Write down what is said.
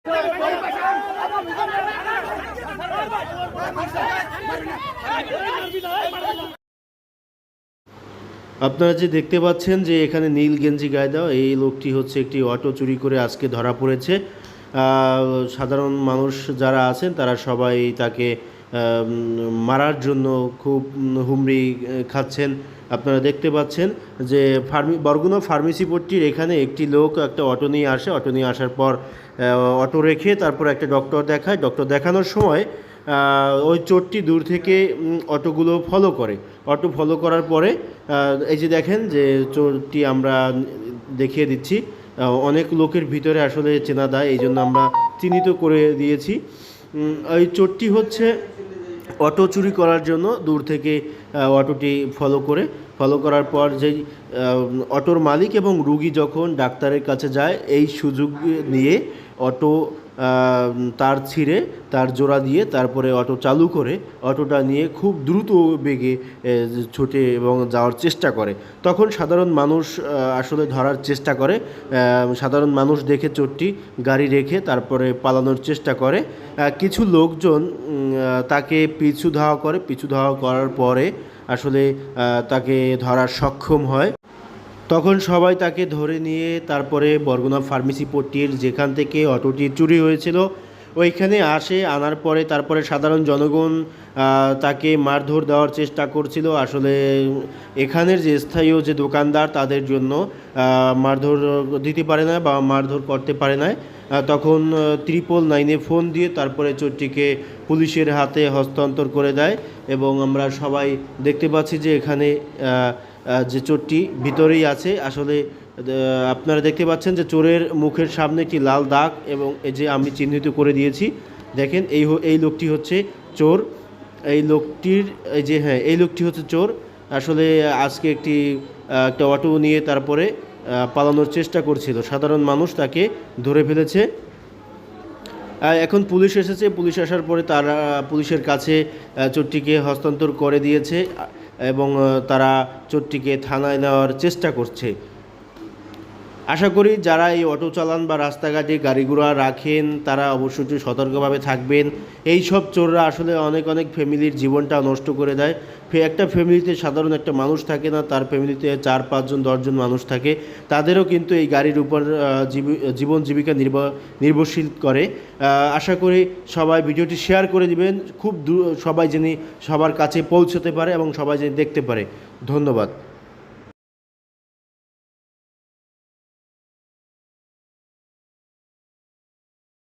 আপনারা যে দেখতে পাচ্ছেন যে এখানে নীল গেঞ্জি গায়ে দেওয়া এই লোকটি হচ্ছে একটি অটো চুরি করে আজকে ধরা পড়েছে। সাধারণ মানুষ যারা আছেন তারা সবাই তাকে মারার জন্য খুব হুমড়ি খাচ্ছেন। আপনারা দেখতে পাচ্ছেন যে বরগুনা ফার্মেসি পট্টির এখানে একটি লোক একটা অটো নিয়ে আসে। অটো নিয়ে আসার পর অটো রেখে তারপর একটা ডক্টর দেখায়। ডক্টর দেখানোর সময় ওই চোরটি দূর থেকে অটোগুলো ফলো করে। অটো ফলো করার পরে এই যে দেখেন যে চোরটি আমরা দেখিয়ে দিচ্ছি। অনেক লোকের ভিতরে আসলে চেনা দেয়, এই জন্য আমরা চিহ্নিত করে দিয়েছি। ওই চোরটি হচ্ছে অটো চুরি করার জন্য দূর থেকে অটোটি ফলো করার পর যেই অটোর মালিক এবং রুগী যখন ডাক্তারের কাছে যায় এই সুযোগ নিয়ে অটো তার ছিঁড়ে তার জোড়া দিয়ে তারপরে অটো চালু করে অটোটা নিয়ে খুব দ্রুত বেগে ছুটে এবং যাওয়ার চেষ্টা করে। তখন সাধারণ মানুষ আসলে ধরার চেষ্টা করে। সাধারণ মানুষ দেখে চোরটি গাড়ি রেখে তারপরে পালানোর চেষ্টা করে। কিছু লোকজন তাকে পিছু ধাওয়া করার পরে আসলে তাকে ধরার সক্ষম হয়। তখন সবাই তাকে ধরে নিয়ে তারপরে বরগুনা ফার্মেসি পট্টির যেখান থেকে অটোটি চুরি হয়েছিল ওইখানে আনার পরে তারপরে সাধারণ জনগণ তাকে মারধর দেওয়ার চেষ্টা করছিল। আসলে এখানের যে স্থানীয় যে দোকানদার তাদের জন্য মারধর দিতে পারে না বা মারধর করতে পারে না। তখন 999 ফোন দিয়ে তারপরে চোরটিকে পুলিশের হাতে হস্তান্তর করে দেয় এবং আমরা সবাই দেখতে পাচ্ছি যে এখানে যে চোরটি ভিতরেই আছে। আসলে আপনারা দেখতে পাচ্ছেন যে চোরের মুখের সামনে একটি লাল দাগ এবং এই যে আমি চিহ্নিত করে দিয়েছি। দেখেন এই লোকটি হচ্ছে চোর। এই লোকটি হচ্ছে চোর। আসলে আজকে একটা অটো নিয়ে তারপরে পালানোর চেষ্টা করছিল। সাধারণ মানুষ তাকে ধরে ফেলেছে। এখন পুলিশ এসেছে। পুলিশ আসার পরে তারা পুলিশের কাছে চোরটিকে হস্তান্তর করে দিয়েছে এবং তারা চোরটিকে থানায় নেওয়ার চেষ্টা করছে। আশা করি যারা এই অটো চালান বা রাস্তাঘাটে গাড়ি ঘোড়া রাখেন তারা অবশ্যই একটু সতর্কভাবে থাকবেন। এই সব চোররা আসলে অনেক ফ্যামিলির জীবনটা নষ্ট করে দেয়। একটা ফ্যামিলিতে সাধারণ একটা মানুষ থাকে না, তার ফ্যামিলিতে 4-5 জন 10 জন মানুষ থাকে। তাদেরও কিন্তু এই গাড়ির উপর জীবন জীবিকা নির্ভরশীল করে। আশা করি সবাই ভিডিওটি শেয়ার করে দিবেন, সবাই যেন সবার কাছে পৌঁছতে পারে এবং সবাই যেন দেখতে পারে। ধন্যবাদ।